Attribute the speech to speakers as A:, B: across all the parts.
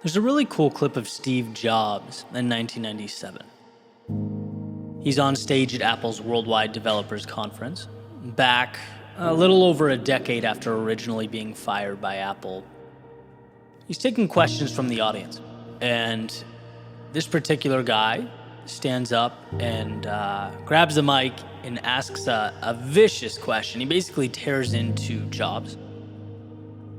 A: There's a really cool clip of Steve Jobs in 1997. He's on stage at Apple's Worldwide Developers Conference, back a little over a decade after originally being fired by Apple. He's taking questions from the audience, and this particular guy stands up and grabs the mic and asks a vicious question. He basically tears into Jobs,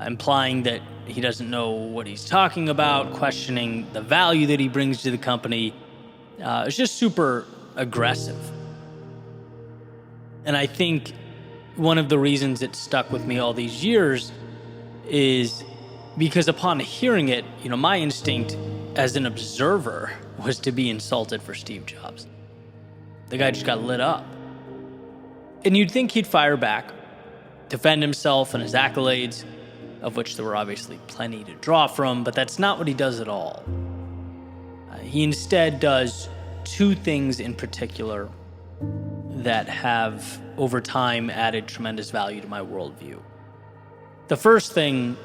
A: implying that he doesn't know what he's talking about, questioning the value that he brings to the company. It's just super aggressive. And I think one of the reasons it stuck with me all these years is because upon hearing it, my instinct as an observer was to be insulted for Steve Jobs. The guy just got lit up. And you'd think he'd fire back, defend himself and his accolades, of which there were obviously plenty to draw from, but that's not what he does at all. He instead does two things in particular that have, over time, added tremendous value to my worldview. The first thing,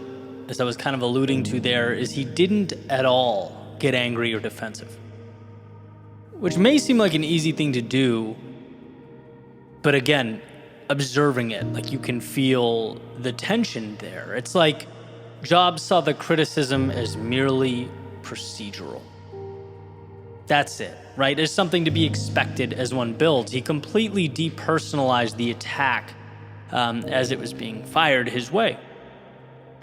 A: as I was kind of alluding to there, is he didn't at all get angry or defensive, which may seem like an easy thing to do, but again, observing it, like you can feel the tension there. It's like Jobs saw the criticism as merely procedural. That's it, right? As something to be expected as one builds. He completely depersonalized the attack as it was being fired his way.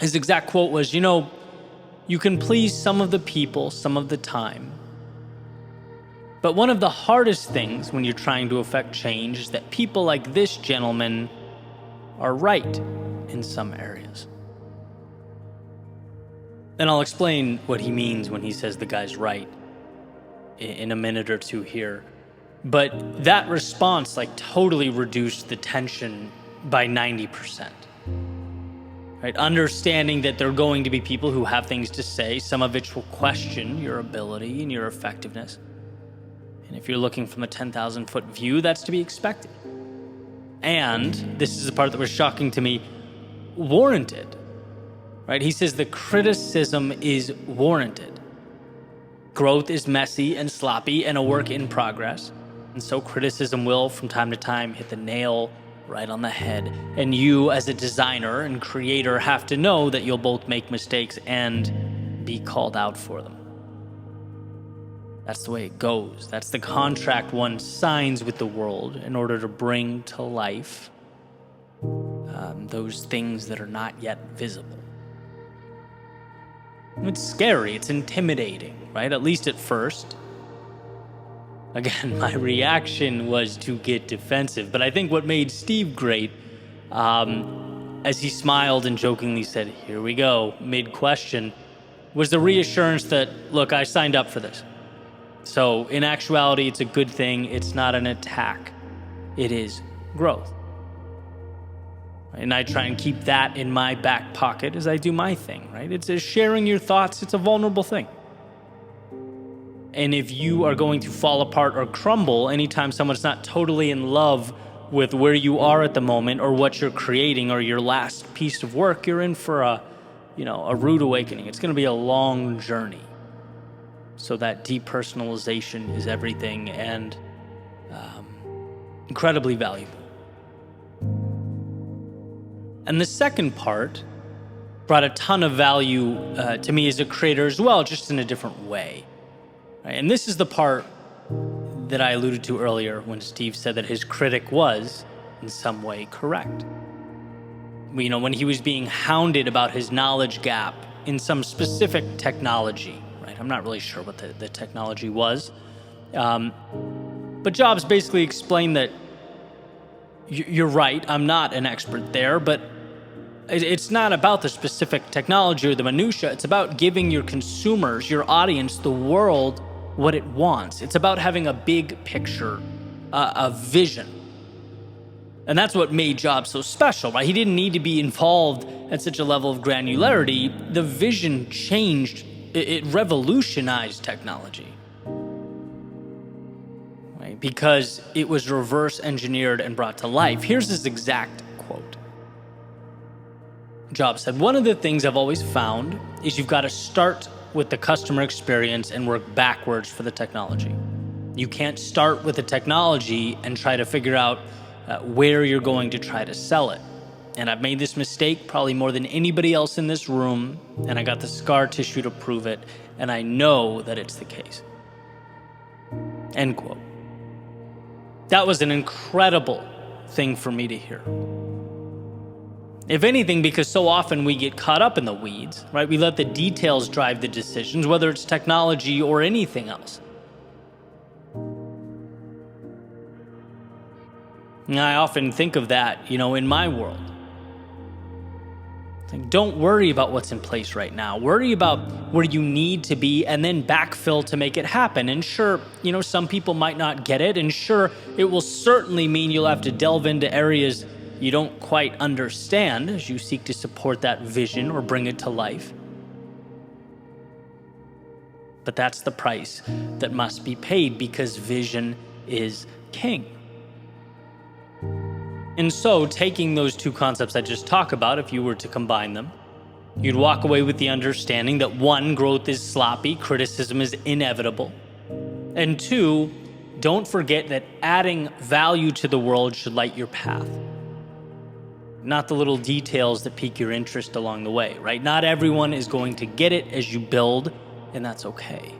A: His exact quote was, you can please some of the people some of the time, but one of the hardest things when you're trying to affect change is that people like this gentleman are right in some areas. And I'll explain what he means when he says the guy's right in a minute or two here. But that response totally reduced the tension by 90%. Right? Understanding that there are going to be people who have things to say, some of which will question your ability and your effectiveness. And if you're looking from a 10,000-foot view, that's to be expected. And, this is the part that was shocking to me, warranted. Right? He says the criticism is warranted. Growth is messy and sloppy and a work in progress. And so criticism will, from time to time, hit the nail right on the head. And you, as a designer and creator, have to know that you'll both make mistakes and be called out for them. That's the way it goes. That's the contract one signs with the world in order to bring to life those things that are not yet visible. It's scary. It's intimidating, right? At least at first. Again, my reaction was to get defensive. But I think what made Steve great, as he smiled and jokingly said, "Here we go," mid-question, was the reassurance that, look, I signed up for this. So in actuality, it's a good thing. It's not an attack. It is growth. And I try and keep that in my back pocket as I do my thing, right? It's sharing your thoughts. It's a vulnerable thing. And if you are going to fall apart or crumble anytime someone's not totally in love with where you are at the moment or what you're creating or your last piece of work, you're in for a rude awakening. It's going to be a long journey. So that depersonalization is everything and incredibly valuable. And the second part brought a ton of value to me as a creator as well, just in a different way. Right? And this is the part that I alluded to earlier when Steve said that his critic was, in some way, correct. When he was being hounded about his knowledge gap in some specific technology, right? I'm not really sure what the technology was. But Jobs basically explained that you're right, I'm not an expert there, but it's not about the specific technology or the minutia. It's about giving your consumers, your audience, the world what it wants. It's about having a big picture, a vision. And that's what made Jobs so special, right? He didn't need to be involved at such a level of granularity. The vision changed, it revolutionized technology. Right? Because it was reverse engineered and brought to life. Here's his exact quote. Jobs said, "One of the things I've always found is you've got to start with the customer experience and work backwards for the technology. You can't start with the technology and try to figure out where you're going to try to sell it. And I've made this mistake probably more than anybody else in this room, and I got the scar tissue to prove it, and I know that it's the case. End quote. That was an incredible thing for me to hear. If anything, because so often we get caught up in the weeds, right? We let the details drive the decisions, whether it's technology or anything else. And I often think of that, in my world. Like, don't worry about what's in place right now. Worry about where you need to be and then backfill to make it happen. And sure, some people might not get it. And sure, it will certainly mean you'll have to delve into areas you don't quite understand as you seek to support that vision or bring it to life. But that's the price that must be paid because vision is king. And so, taking those two concepts I just talked about, if you were to combine them, you'd walk away with the understanding that 1, growth is sloppy, criticism is inevitable. And 2, don't forget that adding value to the world should light your path. Not the little details that pique your interest along the way, right? Not everyone is going to get it as you build, and that's okay.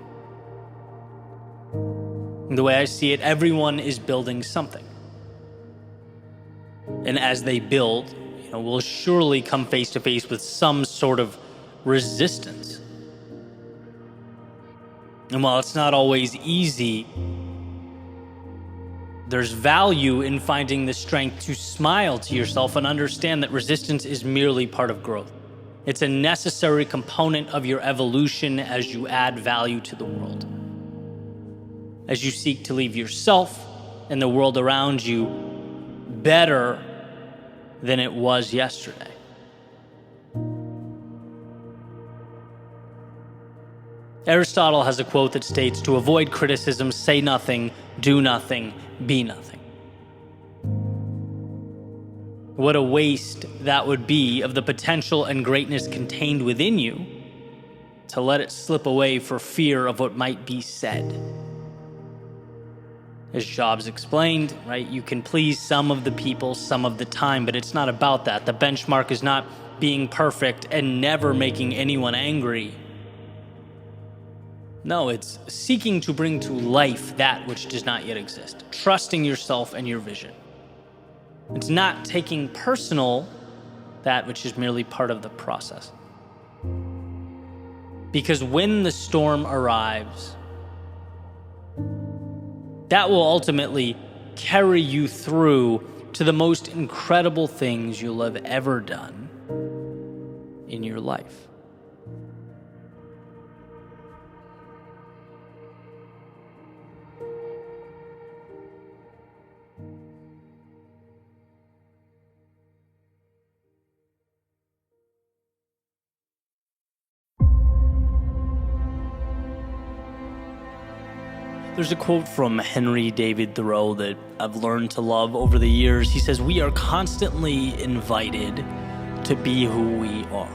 A: And the way I see it, everyone is building something. And as they build, we'll surely come face to face with some sort of resistance. And while it's not always easy, there's value in finding the strength to smile to yourself and understand that resistance is merely part of growth. It's a necessary component of your evolution as you add value to the world. As you seek to leave yourself and the world around you better than it was yesterday. Aristotle has a quote that states, "To avoid criticism, say nothing, do nothing, be nothing." What a waste that would be of the potential and greatness contained within you to let it slip away for fear of what might be said. As Jobs explained, right, you can please some of the people some of the time, but it's not about that. The benchmark is not being perfect and never making anyone angry. No, it's seeking to bring to life that which does not yet exist, trusting yourself and your vision. It's not taking personal that which is merely part of the process. Because when the storm arrives, that will ultimately carry you through to the most incredible things you'll have ever done in your life. There's a quote from Henry David Thoreau that I've learned to love over the years. He says, "We are constantly invited to be who we are."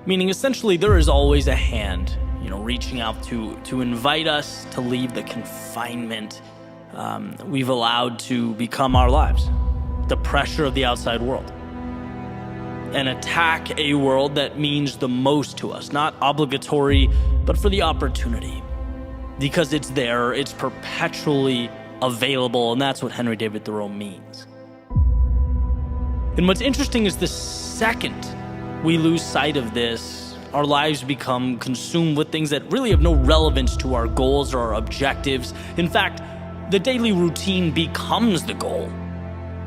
A: Meaning, essentially, there is always a hand, reaching out to invite us to leave the confinement we've allowed to become our lives, the pressure of the outside world, and attack a world that means the most to us, not obligatory, but for the opportunity. Because it's there, it's perpetually available, and that's what Henry David Thoreau means. And what's interesting is the second we lose sight of this, our lives become consumed with things that really have no relevance to our goals or our objectives. In fact, the daily routine becomes the goal.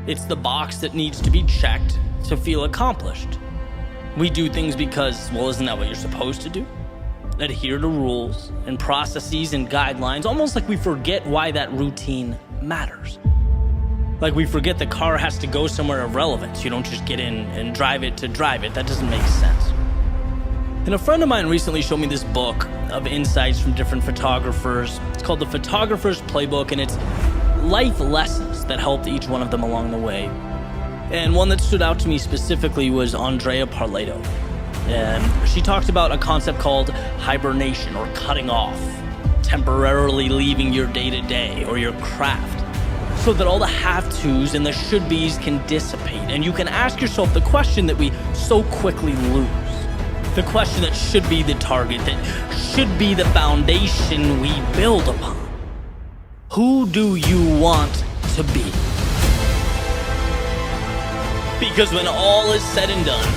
A: It's the box that needs to be checked to feel accomplished. We do things because, isn't that what you're supposed to do? Adhere to rules and processes and guidelines, almost like we forget why that routine matters. Like we forget the car has to go somewhere of relevance. You don't just get in and drive it to drive it. That doesn't make sense. And a friend of mine recently showed me this book of insights from different photographers. It's called The Photographer's Playbook, and it's life lessons that helped each one of them along the way. And one that stood out to me specifically was Andrea Parleto. She talks about a concept called hibernation, or cutting off, temporarily leaving your day-to-day or your craft, so that all the have-tos and the should-bes can dissipate, and you can ask yourself the question that we so quickly lose. The question that should be the target, that should be the foundation we build upon. Who do you want to be? Because when all is said and done,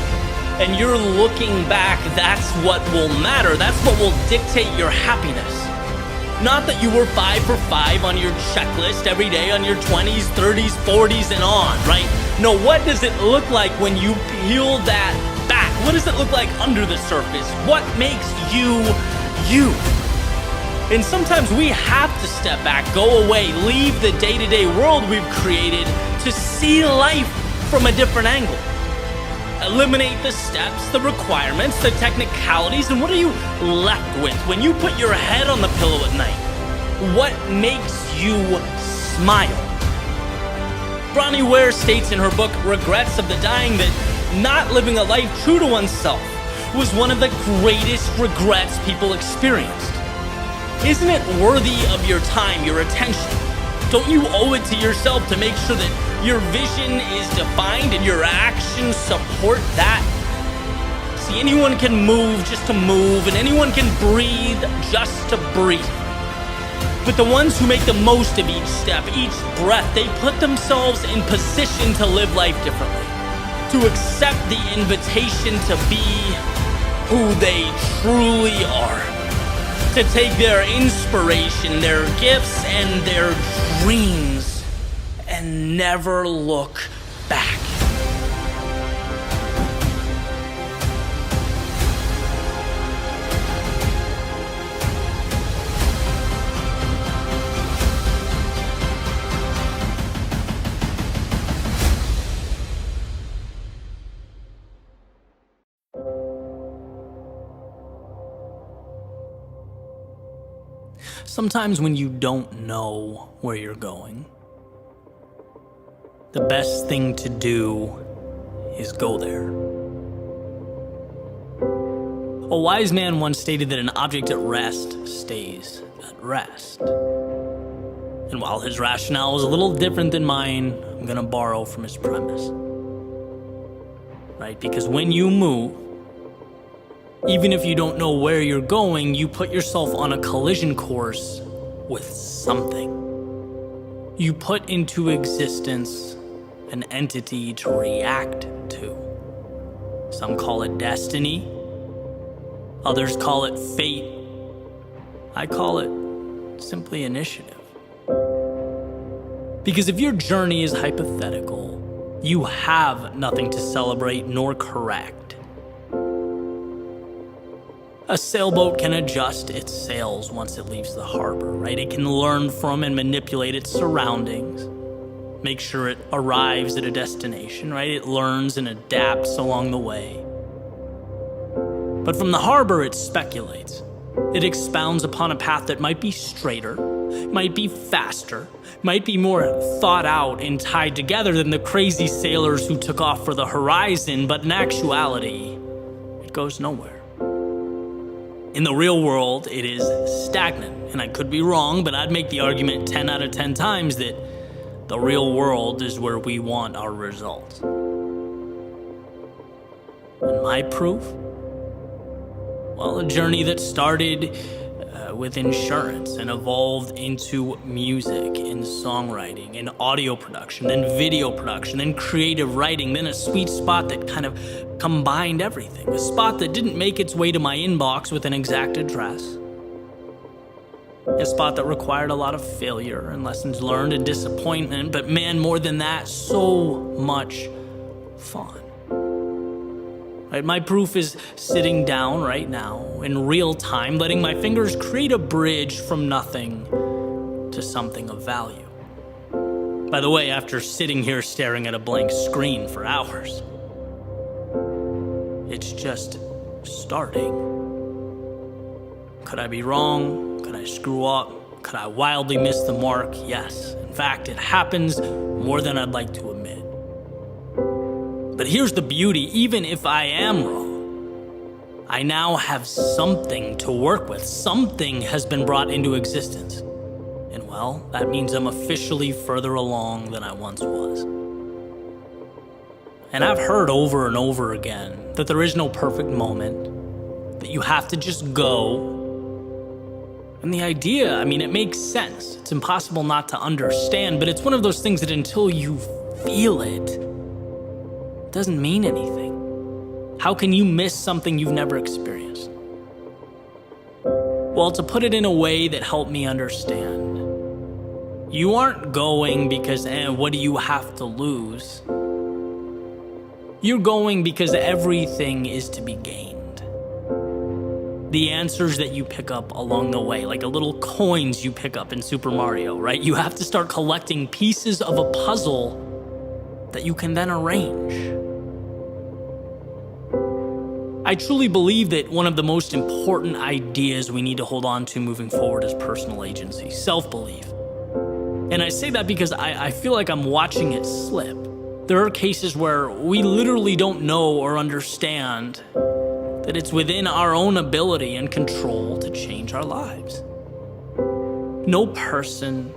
A: and you're looking back, that's what will matter. That's what will dictate your happiness. Not that you were 5 for 5 on your checklist every day on your 20s, 30s, 40s, and on, right? No, what does it look like when you peel that back? What does it look like under the surface? What makes you, you? And sometimes we have to step back, go away, leave the day-to-day world we've created to see life from a different angle. Eliminate the steps, the requirements, the technicalities, and what are you left with when you put your head on the pillow at night? What makes you smile? Bronnie Ware states in her book, Regrets of the Dying, that not living a life true to oneself was one of the greatest regrets people experienced. Isn't it worthy of your time, your attention? Don't you owe it to yourself to make sure that your vision is defined and your actions support that? See, anyone can move just to move, and anyone can breathe just to breathe. But the ones who make the most of each step, each breath, they put themselves in position to live life differently, to accept the invitation to be who they truly are, to take their inspiration, their gifts, and their dreams and never look back. Sometimes when you don't know where you're going, the best thing to do is go there. A wise man once stated that an object at rest stays at rest. And while his rationale is a little different than mine, I'm gonna borrow from his premise. Right? Because when you move, even if you don't know where you're going, you put yourself on a collision course with something. You put into existence an entity to react to. Some call it destiny. Others call it fate. I call it simply initiative. Because if your journey is hypothetical, you have nothing to celebrate nor correct. A sailboat can adjust its sails once it leaves the harbor, right? It can learn from and manipulate its surroundings, make sure it arrives at a destination, right? It learns and adapts along the way. But from the harbor, it speculates. It expounds upon a path that might be straighter, might be faster, might be more thought out and tied together than the crazy sailors who took off for the horizon, but in actuality, it goes nowhere. In the real world, it is stagnant, and I could be wrong, but I'd make the argument 10 out of 10 times that the real world is where we want our results. And my proof? Well, a journey that started with insurance and evolved into music and songwriting and audio production, then video production, then creative writing, then a sweet spot that kind of combined everything. A spot that didn't make its way to my inbox with an exact address. A spot that required a lot of failure and lessons learned and disappointment, but man, more than that, so much fun. Right, my proof is sitting down right now in real time, letting my fingers create a bridge from nothing to something of value. By the way, after sitting here staring at a blank screen for hours, it's just starting. Could I be wrong? Could I screw up? Could I wildly miss the mark? Yes. In fact, it happens more than I'd like to admit. But here's the beauty, even if I am wrong, I now have something to work with. Something has been brought into existence. And well, that means I'm officially further along than I once was. And I've heard over and over again that there is no perfect moment, that you have to just go. And the idea, it makes sense. It's impossible not to understand, but it's one of those things that until you feel it doesn't mean anything. How can you miss something you've never experienced? Well, to put it in a way that helped me understand, you aren't going because, what do you have to lose? You're going because everything is to be gained. The answers that you pick up along the way, like the little coins you pick up in Super Mario, right? You have to start collecting pieces of a puzzle that you can then arrange. I truly believe that one of the most important ideas we need to hold on to moving forward is personal agency, self-belief. And I say that because I feel like I'm watching it slip. There are cases where we literally don't know or understand that it's within our own ability and control to change our lives. No person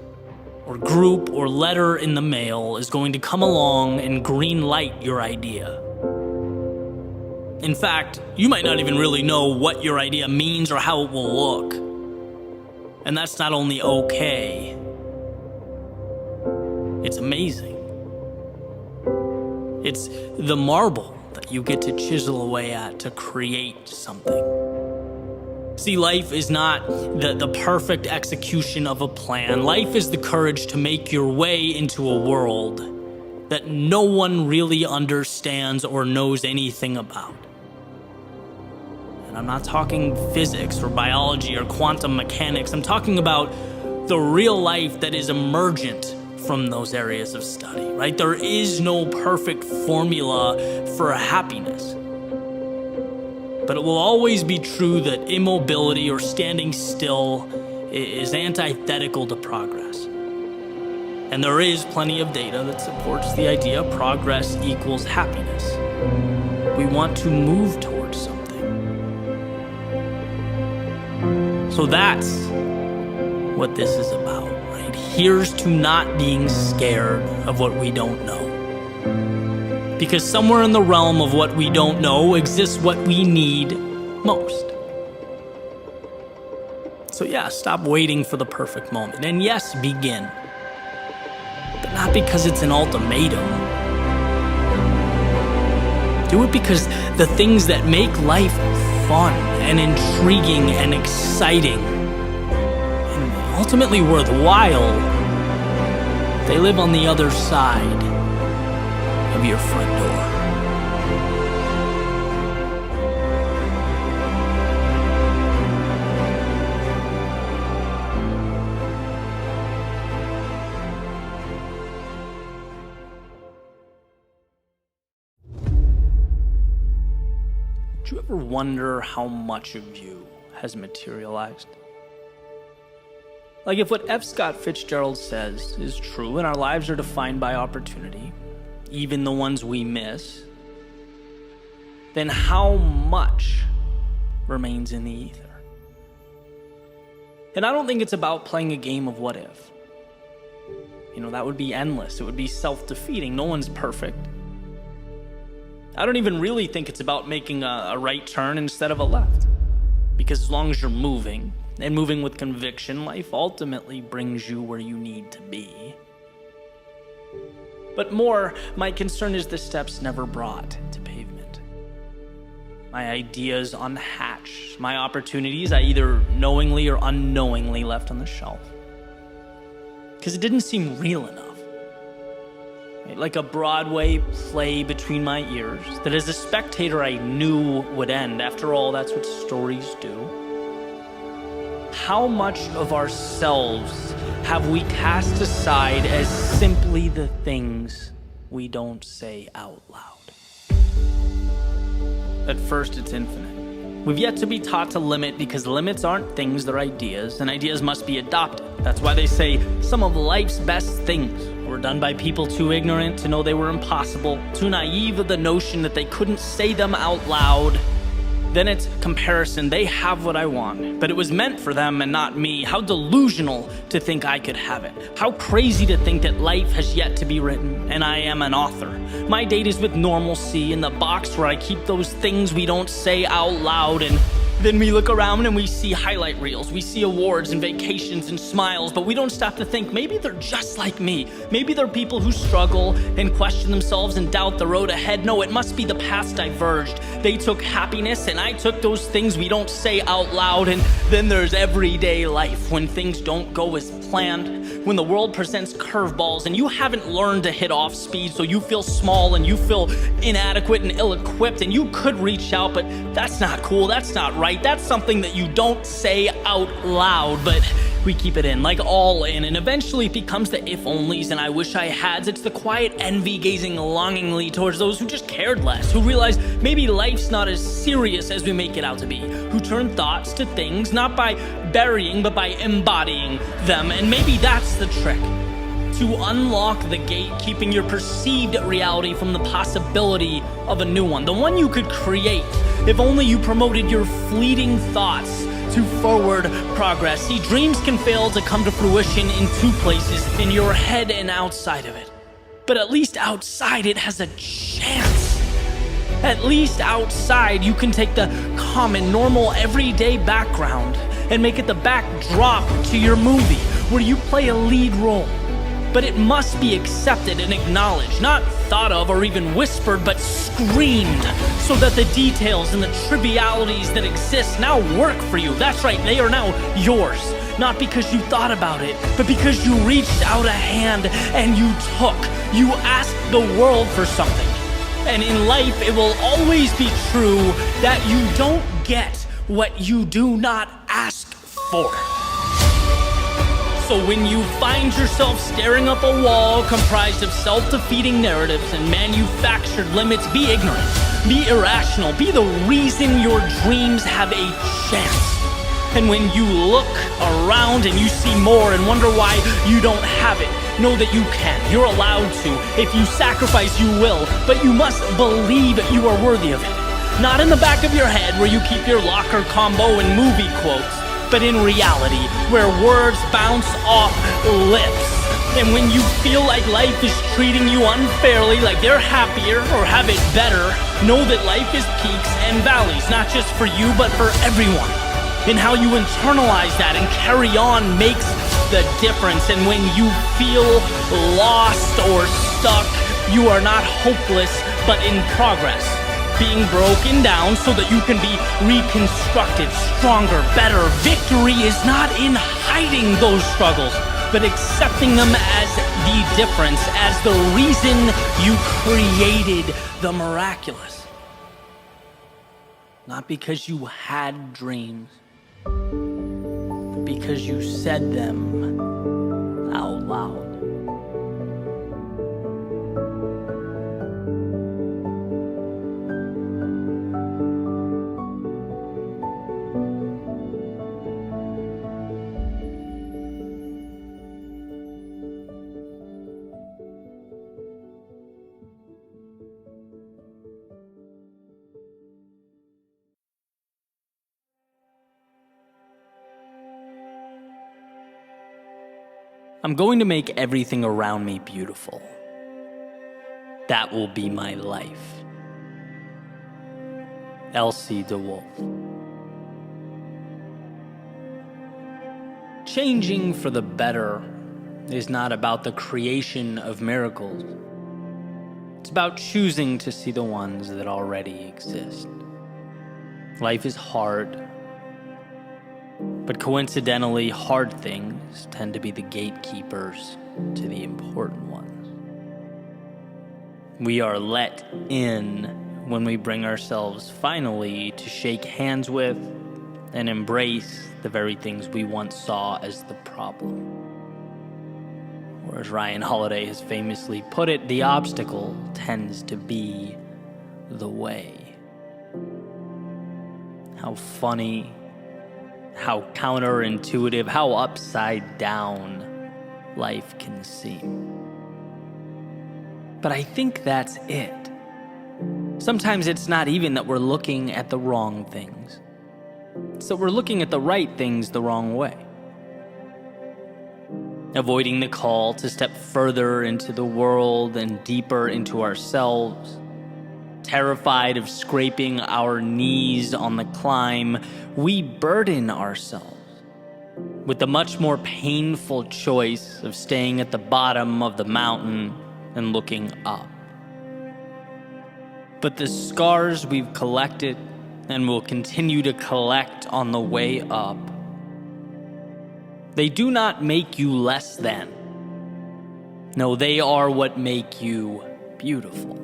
A: or group or letter in the mail is going to come along and green light your idea. In fact, you might not even really know what your idea means or how it will look. And that's not only okay, it's amazing. It's the marble that you get to chisel away at to create something. See, life is not the perfect execution of a plan. Life is the courage to make your way into a world that no one really understands or knows anything about. And I'm not talking physics or biology or quantum mechanics. I'm talking about the real life that is emergent from those areas of study, right? There is no perfect formula for happiness. But it will always be true that immobility or standing still is antithetical to progress. And there is plenty of data that supports the idea progress equals happiness. We want to move towards something. So that's what this is about. Here's to not being scared of what we don't know. Because somewhere in the realm of what we don't know exists what we need most. So yeah, stop waiting for the perfect moment. And yes, begin. But not because it's an ultimatum. Do it because the things that make life fun and intriguing and exciting ultimately worthwhile, they live on the other side of your front door. Do you ever wonder how much of you has materialized? Like if what F. Scott Fitzgerald says is true and our lives are defined by opportunity, even the ones we miss, then how much remains in the ether? And I don't think it's about playing a game of what if. That would be endless. It would be self-defeating. No one's perfect. I don't even really think it's about making a right turn instead of a left. Because as long as you're moving, and moving with conviction, life ultimately brings you where you need to be. But more, my concern is the steps never brought to pavement. My ideas unhatched, my opportunities I either knowingly or unknowingly left on the shelf. Because it didn't seem real enough. Like a Broadway play between my ears that as a spectator I knew would end. After all, that's what stories do. How much of ourselves have we cast aside as simply the things we don't say out loud? At first, it's infinite. We've yet to be taught to limit because limits aren't things, they're ideas, and ideas must be adopted. That's why they say some of life's best things were done by people too ignorant to know they were impossible, too naive of the notion that they couldn't say them out loud, Then it's comparison. They have what I want, but it was meant for them and not me. How delusional to think I could have it. How crazy to think that life has yet to be written, and I am an author. My date is with normalcy in the box where I keep those things we don't say out loud, and then we look around and we see highlight reels, we see awards and vacations and smiles, but we don't stop to think maybe they're just like me. Maybe they're people who struggle and question themselves and doubt the road ahead. No, it must be the paths diverged. They took happiness and I took those things we don't say out loud. And then there's everyday life when things don't go as planned, when the world presents curveballs and you haven't learned to hit off speed, so you feel small and you feel inadequate and ill-equipped, and you could reach out, but that's not cool, that's not right. That's something that you don't say out loud, but we keep it in, like all in, and eventually it becomes the if-onlys and I wish I hads. It's the quiet envy gazing longingly towards those who just cared less, who realize maybe life's not as serious as we make it out to be, who turn thoughts to things not by burying but by embodying them. And maybe that's the trick, to unlock the gate, keeping your perceived reality from the possibility of a new one, the one you could create if only you promoted your fleeting thoughts to forward progress. See, dreams can fail to come to fruition in two places, in your head and outside of it. But at least outside it has a chance. At least outside you can take the common, normal, everyday background and make it the backdrop to your movie, where you play a lead role. But it must be accepted and acknowledged, not thought of or even whispered, but screamed, so that the details and the trivialities that exist now work for you. That's right, they are now yours. Not because you thought about it, but because you reached out a hand and you asked the world for something. And in life, it will always be true that you don't get what you do not ask for. So when you find yourself staring up a wall comprised of self-defeating narratives and manufactured limits, be ignorant, be irrational, be the reason your dreams have a chance. And when you look around and you see more and wonder why you don't have it, know that you can. You're allowed to. If you sacrifice, you will, but you must believe you are worthy of it. Not in the back of your head where you keep your locker combo and movie quotes, but in reality, where words bounce off lips. And when you feel like life is treating you unfairly, like they're happier or have it better, know that life is peaks and valleys, not just for you, but for everyone. And how you internalize that and carry on makes the difference. And when you feel lost or stuck, you are not hopeless, but in progress. Being broken down so that you can be reconstructed, stronger, better. Victory is not in hiding those struggles, but accepting them as the difference, as the reason you created the miraculous. Not because you had dreams, but because you said them out loud. I'm going to make everything around me beautiful. That will be my life. Elsie DeWolf. Changing for the better is not about the creation of miracles. It's about choosing to see the ones that already exist. Life is hard, but coincidentally, hard things tend to be the gatekeepers to the important ones. We are let in when we bring ourselves finally to shake hands with and embrace the very things we once saw as the problem. Or as Ryan Holiday has famously put it, the obstacle tends to be the way. How funny, how counterintuitive, how upside down life can seem. But I think that's it. Sometimes it's not even that we're looking at the wrong things. It's that we're looking at the right things the wrong way. Avoiding the call to step further into the world and deeper into ourselves. Terrified of scraping our knees on the climb, we burden ourselves with the much more painful choice of staying at the bottom of the mountain and looking up. But the scars we've collected and will continue to collect on the way up, they do not make you less than. No, they are what make you beautiful.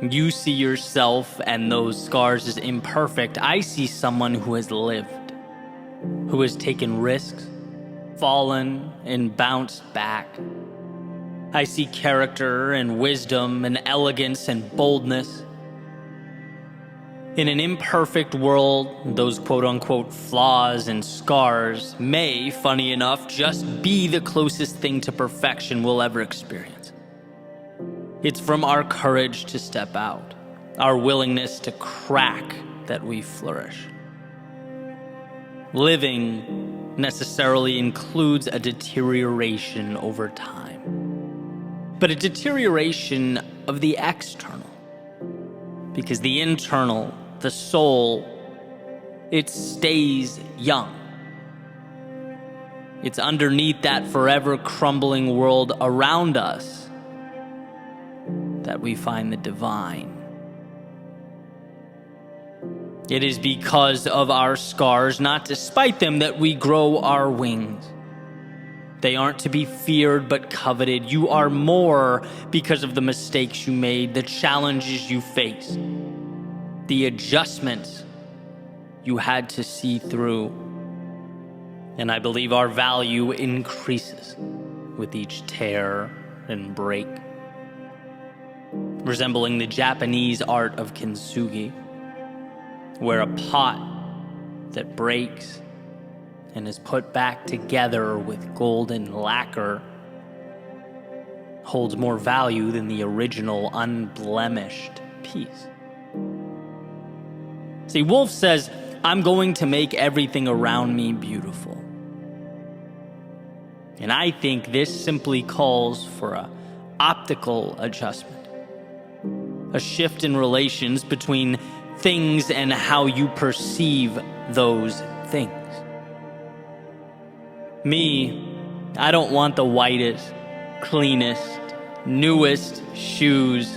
A: You see yourself and those scars as imperfect. I see someone who has lived, who has taken risks, fallen, and bounced back. I see character and wisdom and elegance and boldness. In an imperfect world, those quote-unquote flaws and scars may, funny enough, just be the closest thing to perfection we'll ever experience. It's from our courage to step out, our willingness to crack, that we flourish. Living necessarily includes a deterioration over time, but a deterioration of the external, because the internal, the soul, it stays young. It's underneath that forever crumbling world around us that we find the divine. It is because of our scars, not despite them, that we grow our wings. They aren't to be feared but coveted. You are more because of the mistakes you made, the challenges you faced, the adjustments you had to see through. And I believe our value increases with each tear and break, resembling the Japanese art of kintsugi, where a pot that breaks and is put back together with golden lacquer holds more value than the original unblemished piece. See, Wolf says, I'm going to make everything around me beautiful. And I think this simply calls for an optical adjustment, a shift in relations between things and how you perceive those things. Me, I don't want the whitest, cleanest, newest shoes.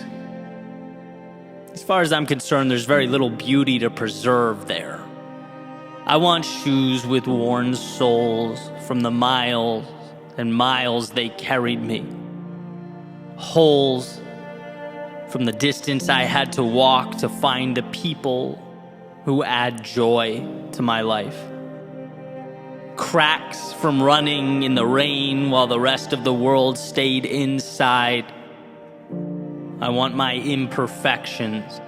A: As far as I'm concerned, there's very little beauty to preserve there. I want shoes with worn soles from the miles and miles they carried me. Holes from the distance I had to walk to find the people who add joy to my life. Cracks from running in the rain while the rest of the world stayed inside. I want my imperfections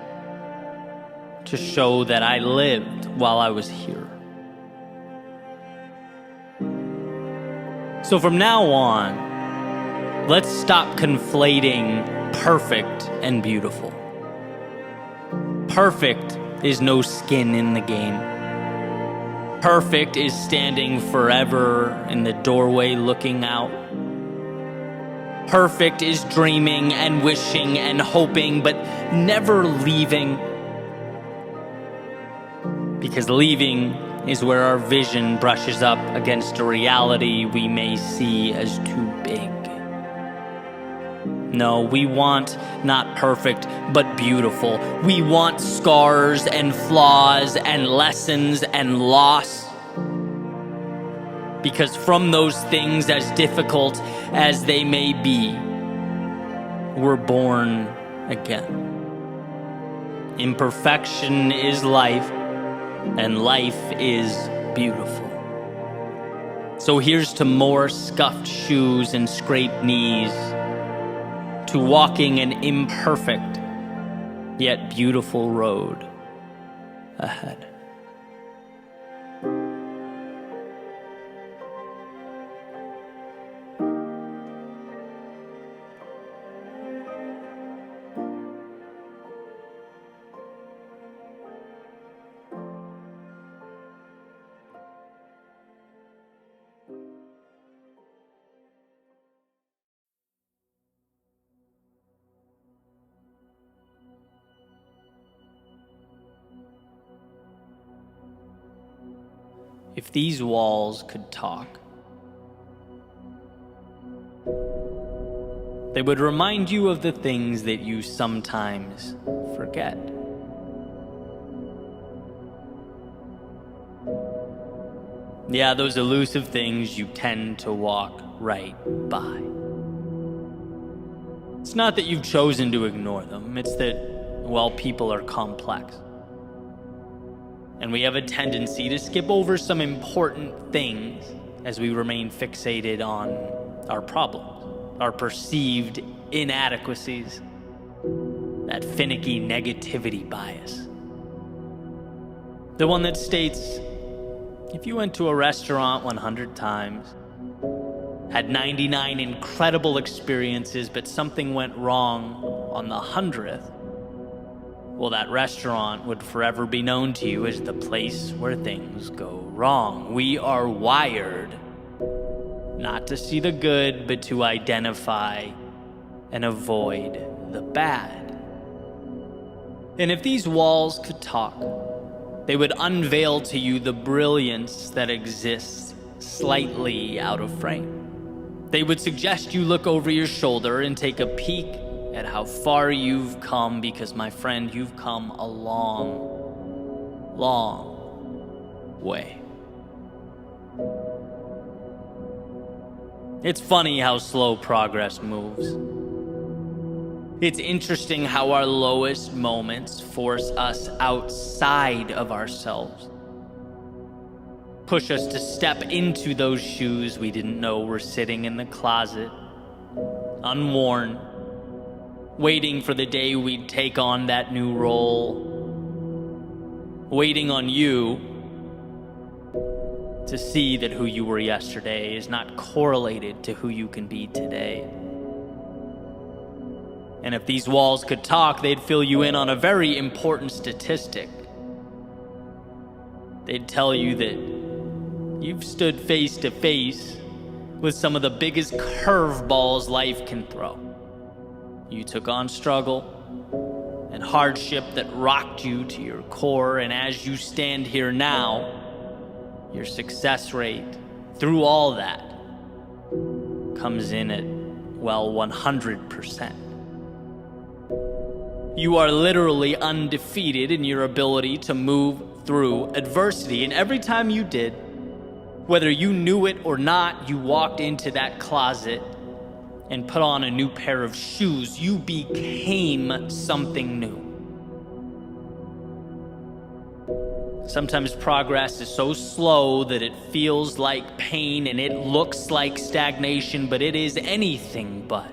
A: to show that I lived while I was here. So from now on, let's stop conflating perfect and beautiful. Perfect is no skin in the game. Perfect is standing forever in the doorway looking out. Perfect is dreaming and wishing and hoping, but never leaving. Because leaving is where our vision brushes up against a reality we may see as too big. No, we want not perfect, but beautiful. We want scars and flaws and lessons and loss. Because from those things, as difficult as they may be, we're born again. Imperfection is life, and life is beautiful. So here's to more scuffed shoes and scraped knees, to walking an imperfect yet beautiful road ahead. If these walls could talk, they would remind you of the things that you sometimes forget. Yeah, those elusive things you tend to walk right by. It's not that you've chosen to ignore them, it's that, well, people are complex. And we have a tendency to skip over some important things as we remain fixated on our problems, our perceived inadequacies, that finicky negativity bias. The one that states, if you went to a restaurant 100 times, had 99 incredible experiences, but something went wrong on the 100th, well, that restaurant would forever be known to you as the place where things go wrong. We are wired not to see the good, but to identify and avoid the bad. And if these walls could talk, they would unveil to you the brilliance that exists slightly out of frame. They would suggest you look over your shoulder and take a peek at how far you've come, because, my friend, you've come a long, long way. It's funny how slow progress moves. It's interesting how our lowest moments force us outside of ourselves, push us to step into those shoes we didn't know were sitting in the closet, unworn, waiting for the day we'd take on that new role, waiting on you to see that who you were yesterday is not correlated to who you can be today. And if these walls could talk, they'd fill you in on a very important statistic. They'd tell you that you've stood face to face with some of the biggest curveballs life can throw. You took on struggle and hardship that rocked you to your core, and as you stand here now, your success rate through all that comes in at, well, 100%. You are literally undefeated in your ability to move through adversity, and every time you did, whether you knew it or not, you walked into that closet and put on a new pair of shoes. You became something new. Sometimes progress is so slow that it feels like pain and it looks like stagnation, but it is anything but.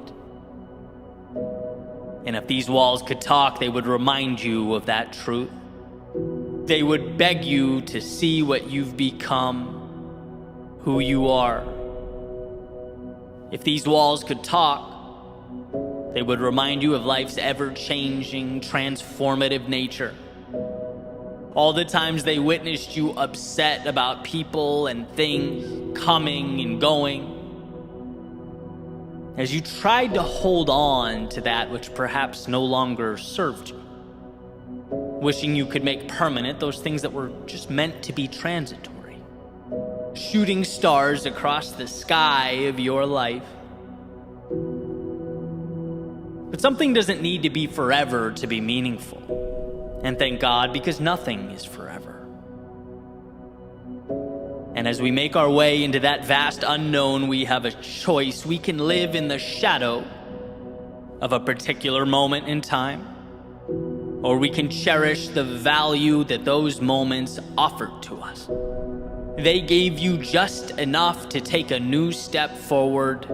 A: And if these walls could talk, they would remind you of that truth. They would beg you to see what you've become, who you are. If these walls could talk, they would remind you of life's ever-changing, transformative nature. All the times they witnessed you upset about people and things coming and going, as you tried to hold on to that which perhaps no longer served you, wishing you could make permanent those things that were just meant to be transitory. Shooting stars across the sky of your life. But something doesn't need to be forever to be meaningful. And thank God, because nothing is forever. And as we make our way into that vast unknown, we have a choice. We can live in the shadow of a particular moment in time, or we can cherish the value that those moments offered to us. They gave you just enough to take a new step forward,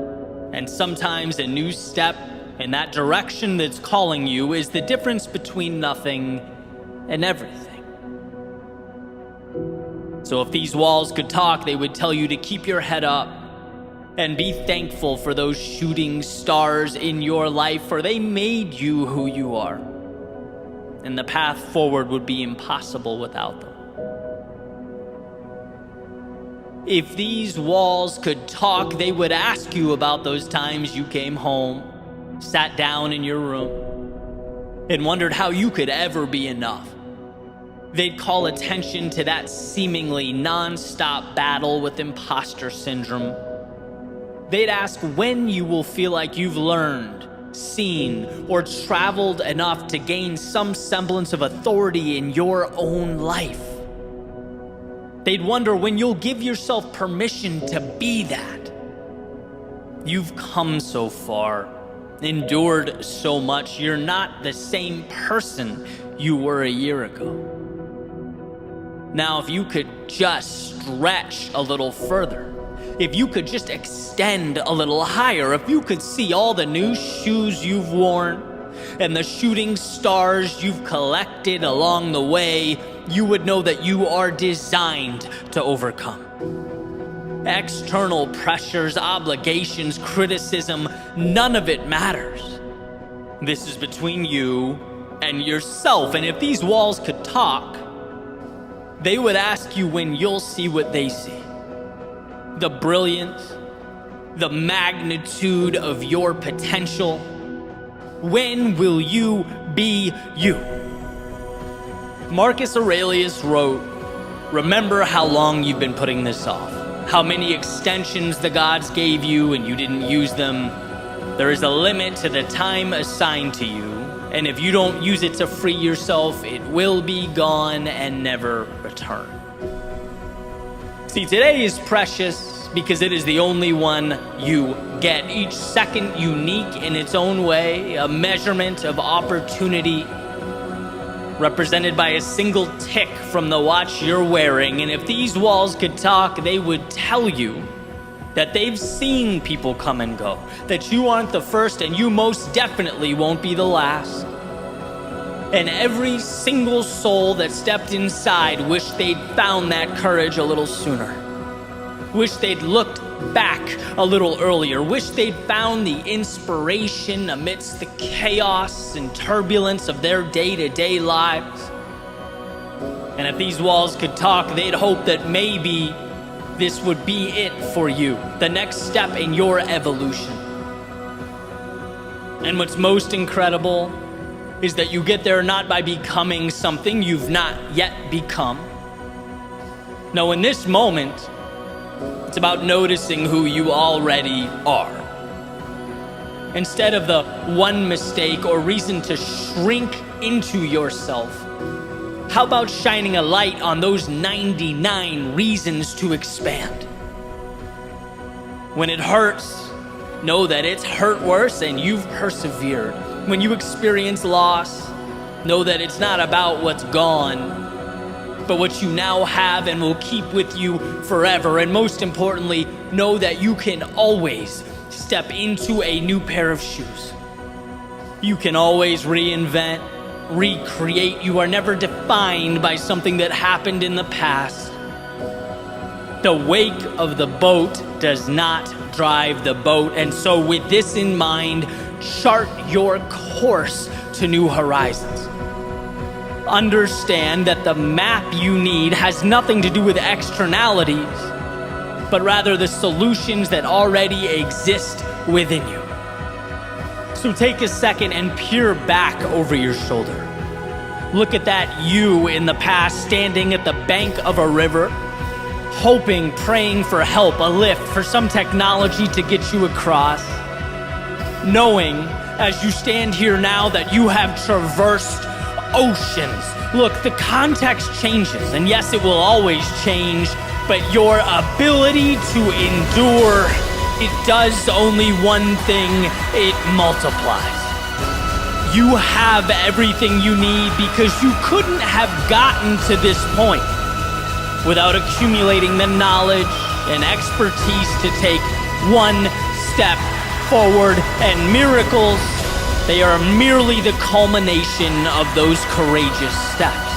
A: and sometimes a new step in that direction that's calling you is the difference between nothing and everything. So if these walls could talk, they would tell you to keep your head up and be thankful for those shooting stars in your life, for they made you who you are. And the path forward would be impossible without them. If these walls could talk, they would ask you about those times you came home, sat down in your room, and wondered how you could ever be enough. They'd call attention to that seemingly non-stop battle with imposter syndrome. They'd ask when you will feel like you've learned, seen, or traveled enough to gain some semblance of authority in your own life. They'd wonder when you'll give yourself permission to be that. You've come so far, endured so much, you're not the same person you were a year ago. Now, if you could just stretch a little further, if you could just extend a little higher, if you could see all the new shoes you've worn and the shooting stars you've collected along the way, you would know that you are designed to overcome. External pressures, obligations, criticism, none of it matters. This is between you and yourself, and if these walls could talk, they would ask you when you'll see what they see. The brilliance, the magnitude of your potential. When will you be you? Marcus Aurelius wrote, "Remember how long you've been putting this off, how many extensions the gods gave you and you didn't use them. There is a limit to the time assigned to you, and if you don't use it to free yourself, it will be gone and never return." See, today is precious because it is the only one you get. Each second unique in its own way, a measurement of opportunity represented by a single tick from the watch you're wearing. And if these walls could talk, they would tell you that they've seen people come and go, that you aren't the first and you most definitely won't be the last. And every single soul that stepped inside wished they'd found that courage a little sooner. Wished they'd looked back a little earlier. Wished they'd found the inspiration amidst the chaos and turbulence of their day-to-day lives. And if these walls could talk, they'd hope that maybe this would be it for you, the next step in your evolution. And what's most incredible is that you get there not by becoming something you've not yet become. No, in this moment, it's about noticing who you already are. Instead of the one mistake or reason to shrink into yourself, how about shining a light on those 99 reasons to expand? When it hurts, know that it's hurt worse and you've persevered. When you experience loss, know that it's not about what's gone, but what you now have and will keep with you forever. And most importantly, know that you can always step into a new pair of shoes. You can always reinvent, recreate. You are never defined by something that happened in the past. The wake of the boat does not drive the boat. And so with this in mind, chart your course to new horizons. Understand that the map you need has nothing to do with externalities, but rather the solutions that already exist within you. So take a second and peer back over your shoulder. Look at that you in the past standing at the bank of a river, hoping, praying for help, a lift, for some technology to get you across. Knowing as you stand here now that you have traversed oceans. Look, the context changes, and yes, it will always change, but your ability to endure, it does only one thing: it multiplies. You have everything you need because you couldn't have gotten to this point without accumulating the knowledge and expertise to take one step forward, and miracles, they are merely the culmination of those courageous steps.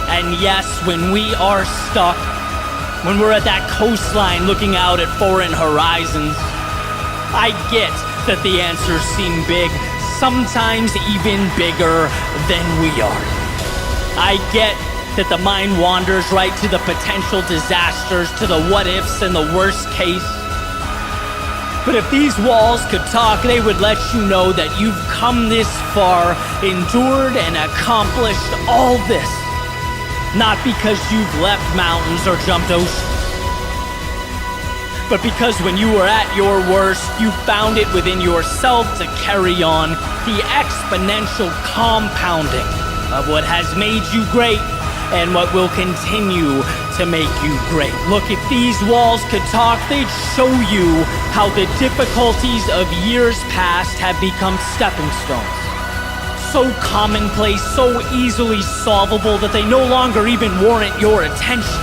A: And yes, when we are stuck, when we're at that coastline looking out at foreign horizons, I get that the answers seem big, sometimes even bigger than we are. I get that the mind wanders right to the potential disasters, to the what ifs and the worst case. But if these walls could talk, they would let you know that you've come this far, endured and accomplished all this, Not because you've leapt mountains or jumped oceans, but because when you were at your worst, you found it within yourself to carry on the exponential compounding of what has made you great and what will continue to make you great. Look, if these walls could talk, they'd show you how the difficulties of years past have become stepping stones. So commonplace, so easily solvable that they no longer even warrant your attention.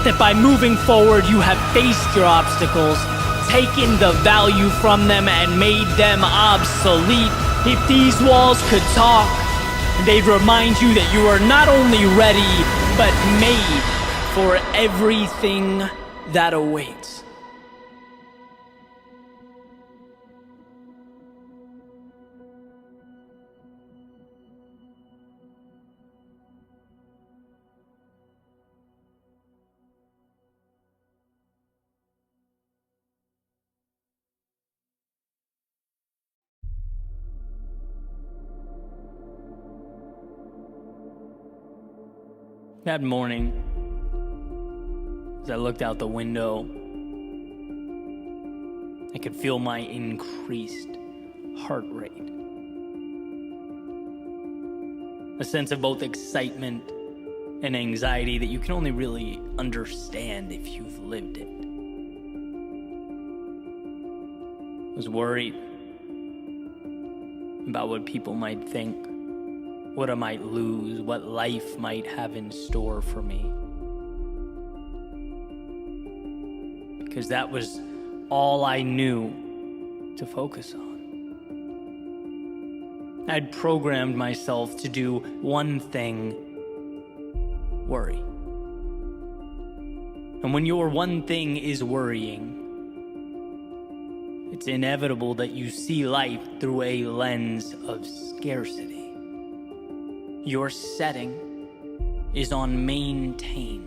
A: That by moving forward, you have faced your obstacles, taken the value from them, and made them obsolete. If these walls could talk, they'd remind you that you are not only ready, but made for everything that awaits. That morning, as I looked out the window, I could feel my increased heart rate. A sense of both excitement and anxiety that you can only really understand if you've lived it. I was worried about what people might think, what I might lose, what life might have in store for me. Because that was all I knew to focus on. I'd programmed myself to do one thing: worry. And when your one thing is worrying, it's inevitable that you see life through a lens of scarcity. Your setting is on maintain,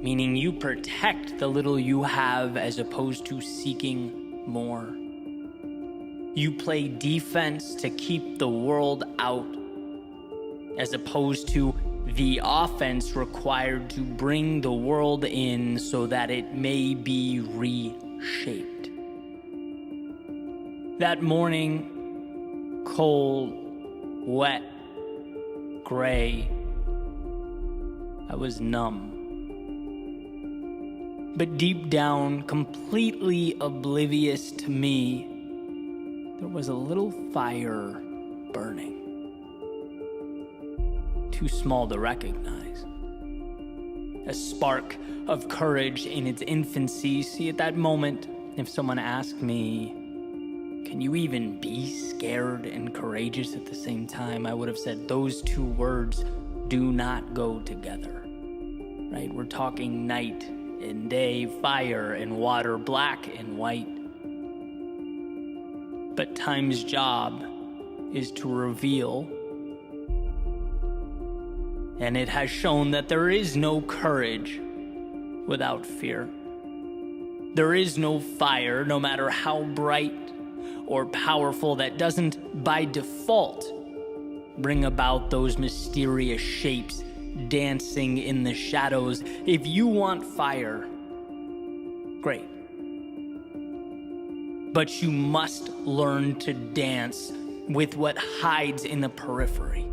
A: meaning you protect the little you have as opposed to seeking more. You play defense to keep the world out as opposed to the offense required to bring the world in so that it may be reshaped. That morning, cold, wet, gray, I was numb. But deep down, completely oblivious to me, there was a little fire burning. Too small to recognize. A spark of courage in its infancy. See, at that moment, if someone asked me, can you even be scared and courageous at the same time? I would have said those two words do not go together, right? We're talking night and day, fire and water, black and white. But time's job is to reveal, and it has shown that there is no courage without fear. There is no fire, no matter how bright or powerful, that doesn't by default bring about those mysterious shapes dancing in the shadows. If you want fire, great. But you must learn to dance with what hides in the periphery.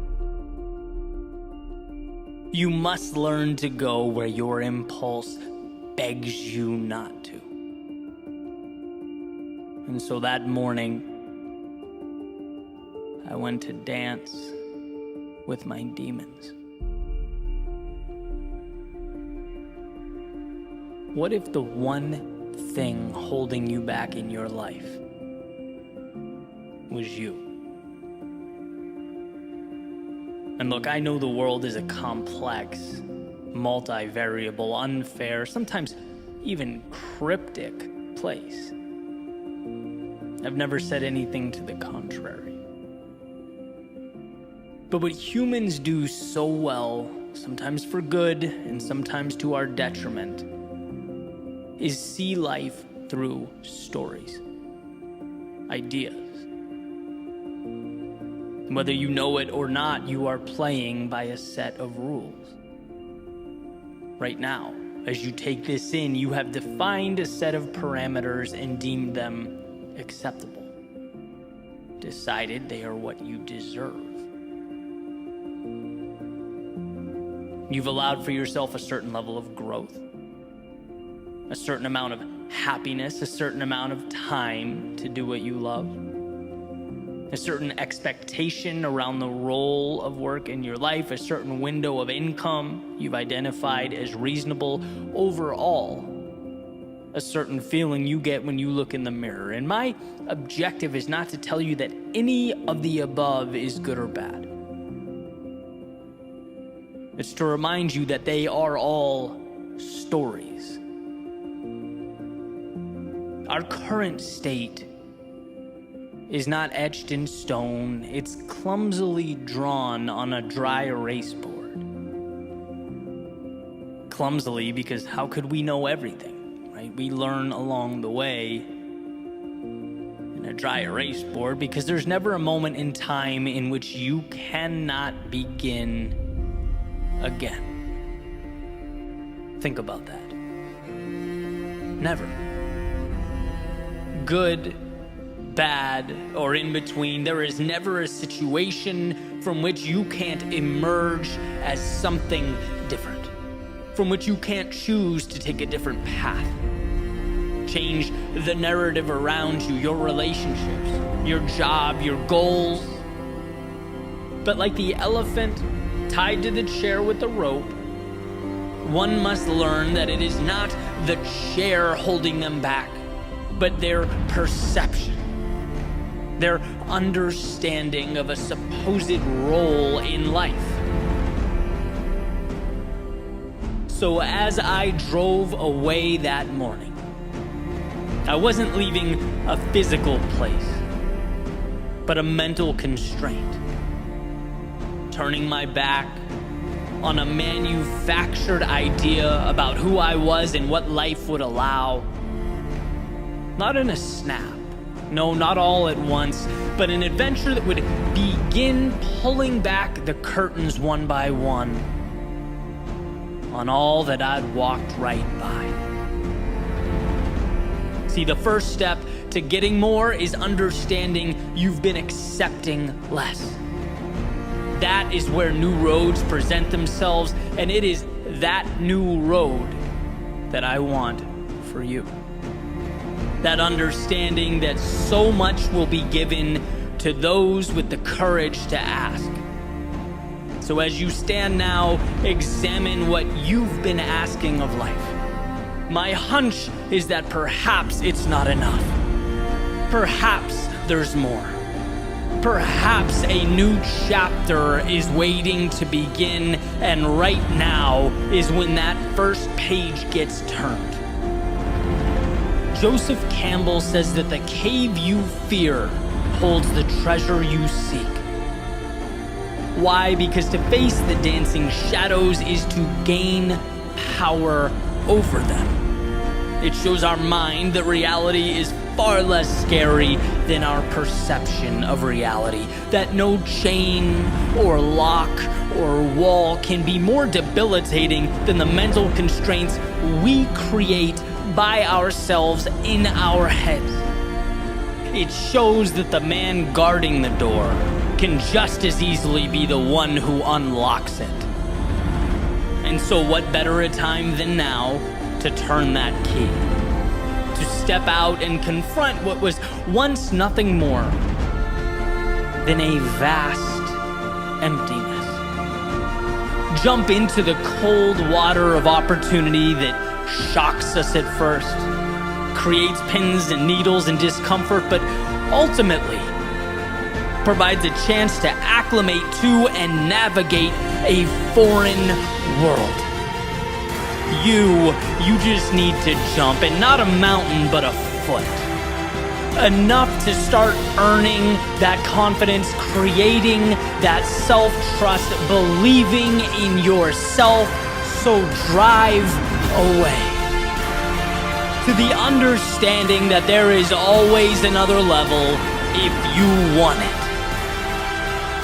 A: You must learn to go where your impulse begs you not to. And so that morning, I went to dance with my demons. What if the one thing holding you back in your life was you? And look, I know the world is a complex, multivariable, unfair, sometimes even cryptic place. I've never said anything to the contrary. But what humans do so well, sometimes for good and sometimes to our detriment, is see life through stories, ideas. Whether you know it or not, you are playing by a set of rules. Right now, as you take this in, you have defined a set of parameters and deemed them acceptable. Decided they are what you deserve. You've allowed for yourself a certain level of growth, a certain amount of happiness, a certain amount of time to do what you love, a certain expectation around the role of work in your life, a certain window of income you've identified as reasonable. Overall, a certain feeling you get when you look in the mirror. And my objective is not to tell you that any of the above is good or bad. It's to remind you that they are all stories. Our current state is not etched in stone. It's clumsily drawn on a dry erase board. Clumsily, because how could we know everything, right? We learn along the way. In a dry erase board, because there's never a moment in time in which you cannot begin again. Think about that. Never. Good, bad, or in between, there is never a situation from which you can't emerge as something different, from which you can't choose to take a different path, change the narrative around you, your relationships, your job, your goals. But like the elephant tied to the chair with a rope, one must learn that it is not the chair holding them back, but their perception, their understanding of a supposed role in life. So as I drove away that morning, I wasn't leaving a physical place, but a mental constraint. Turning my back on a manufactured idea about who I was and what life would allow. Not in a snap, no, not all at once, but an adventure that would begin pulling back the curtains one by one on all that I'd walked right by. See, the first step to getting more is understanding you've been accepting less. That is where new roads present themselves, and it is that new road that I want for you. That understanding that so much will be given to those with the courage to ask. So as you stand now, examine what you've been asking of life. My hunch is that perhaps it's not enough. Perhaps there's more. Perhaps a new chapter is waiting to begin, and right now is when that first page gets turned. Joseph Campbell says that the cave you fear holds the treasure you seek. Why? Because to face the dancing shadows is to gain power over them. It shows our mind that reality is far less scary than our perception of reality. That no chain or lock or wall can be more debilitating than the mental constraints we create by ourselves in our heads. It shows that the man guarding the door can just as easily be the one who unlocks it. And so what better a time than now to turn that key, to step out and confront what was once nothing more than a vast emptiness. Jump into the cold water of opportunity that shocks us at first, creates pins and needles and discomfort, but ultimately provides a chance to acclimate to and navigate a foreign world. You just need to jump, and not a mountain, but a foot. Enough to start earning that confidence, creating that self-trust, believing in yourself, so drive away. To the understanding that there is always another level if you want it.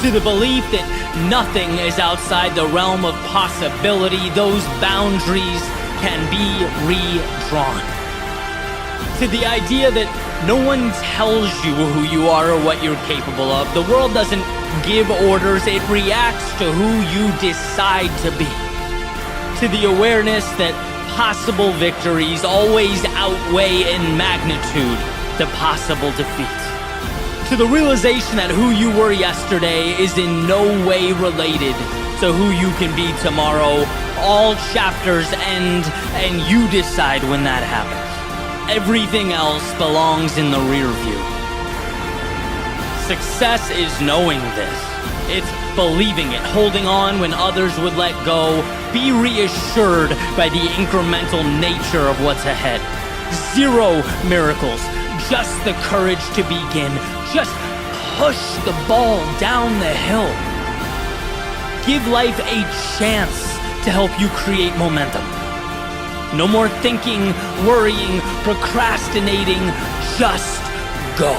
A: to the belief that nothing is outside the realm of possibility. Those boundaries can be redrawn. To the idea that no one tells you who you are or what you're capable of. The world doesn't give orders, it reacts to who you decide to be. To the awareness that possible victories always outweigh in magnitude the possible defeats. To the realization that who you were yesterday is in no way related to who you can be tomorrow. All chapters end and you decide when that happens. Everything else belongs in the rear view. Success is knowing this. It's believing it, holding on when others would let go. Be reassured by the incremental nature of what's ahead. Zero miracles, just the courage to begin. Just push the ball down the hill. Give life a chance to help you create momentum. No more thinking, worrying, procrastinating, just go.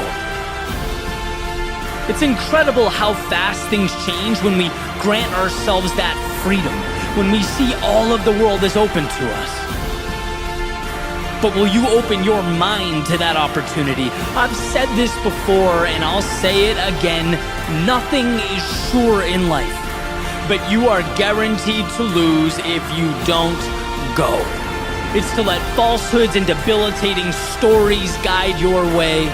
A: It's incredible how fast things change when we grant ourselves that freedom, when we see all of the world is open to us. But will you open your mind to that opportunity? I've said this before and I'll say it again. Nothing is sure in life, but you are guaranteed to lose if you don't go. It's to let falsehoods and debilitating stories guide your way.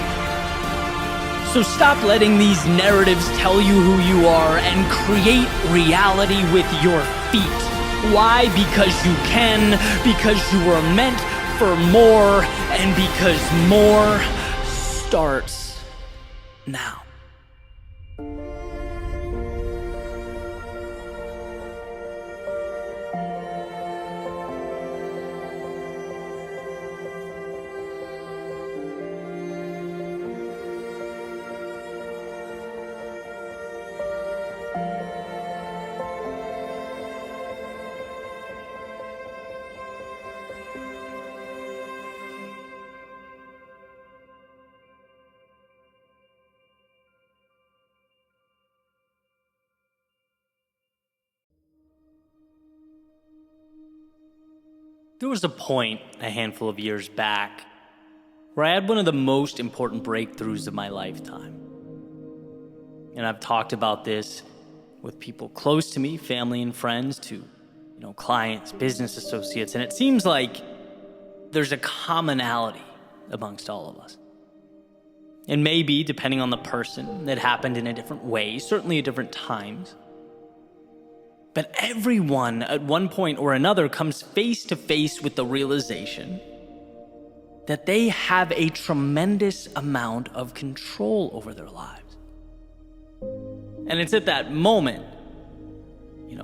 A: So stop letting these narratives tell you who you are and create reality with your feet. Why? Because you can, because you were meant for more, and because more starts now. There was a point a handful of years back where I had one of the most important breakthroughs of my lifetime. And I've talked about this with people close to me, family and friends, to clients, business associates, and it seems like there's a commonality amongst all of us. And maybe, depending on the person, it happened in a different way, certainly at different times. But everyone at one point or another comes face to face with the realization that they have a tremendous amount of control over their lives. And it's at that moment,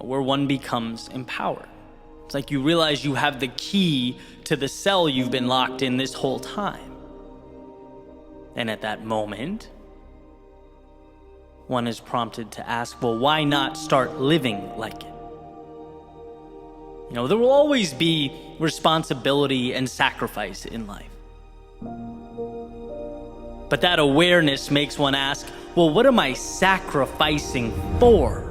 A: where one becomes empowered. It's like you realize you have the key to the cell you've been locked in this whole time. And at that moment, one is prompted to ask, well, why not start living like it? There will always be responsibility and sacrifice in life. But that awareness makes one ask, well, what am I sacrificing for?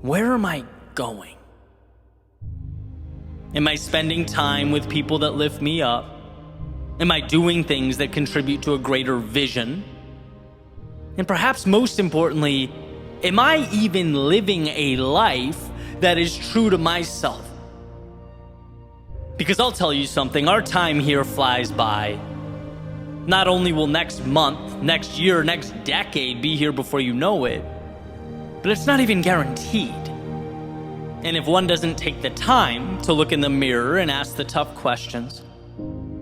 A: Where am I going? Am I spending time with people that lift me up? Am I doing things that contribute to a greater vision? And perhaps most importantly, am I even living a life that is true to myself? Because I'll tell you something, our time here flies by. Not only will next month, next year, next decade be here before you know it, but it's not even guaranteed. And if one doesn't take the time to look in the mirror and ask the tough questions,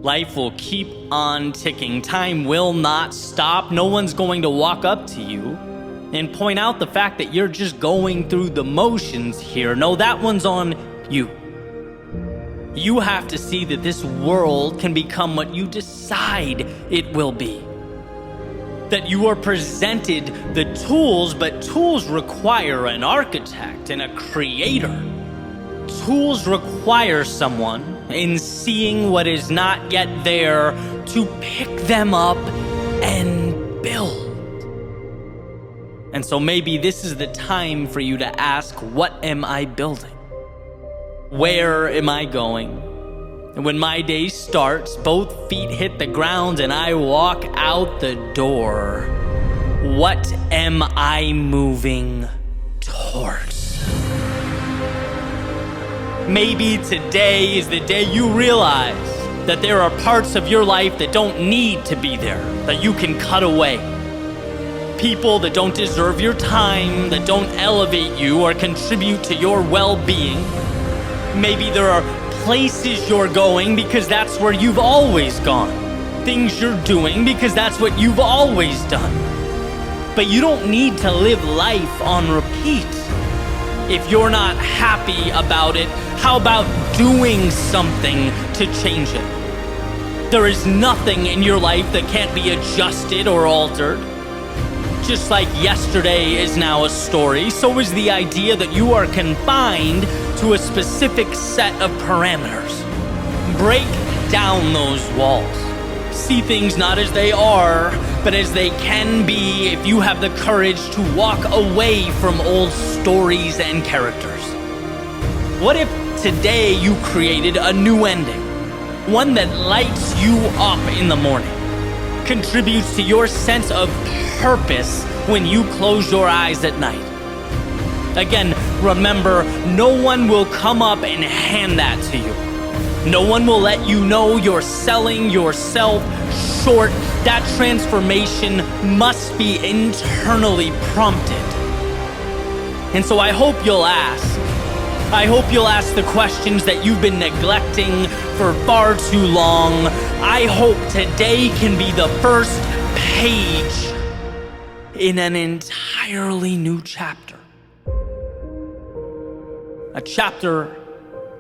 A: life will keep on ticking. Time will not stop. No one's going to walk up to you and point out the fact that you're just going through the motions here. No, that one's on you. You have to see that this world can become what you decide it will be. That you are presented the tools, but tools require an architect and a creator. Tools require someone in seeing what is not yet there to pick them up and build. And so maybe this is the time for you to ask, what am I building? Where am I going? And when my day starts, both feet hit the ground and I walk out the door, what am I moving towards? Maybe today is the day you realize that there are parts of your life that don't need to be there, that you can cut away. People that don't deserve your time, that don't elevate you or contribute to your well-being. Maybe there are places you're going because that's where you've always gone. Things you're doing because that's what you've always done. But you don't need to live life on repeat. If you're not happy about it, how about doing something to change it? There is nothing in your life that can't be adjusted or altered. Just like yesterday is now a story, so is the idea that you are confined to a specific set of parameters. Break down those walls. See things not as they are, but as they can be if you have the courage to walk away from old stories and characters. What if today you created a new ending? One that lights you up in the morning, contributes to your sense of purpose when you close your eyes at night. Again, remember, no one will come up and hand that to you. No one will let you know you're selling yourself short. That transformation must be internally prompted. And so I hope you'll ask. I hope you'll ask the questions that you've been neglecting for far too long. I hope today can be the first page in an entirely new chapter. A chapter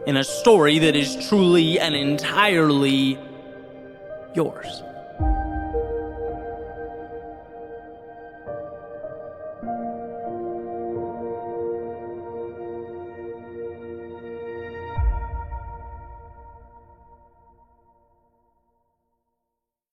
A: in a story that is truly and entirely yours.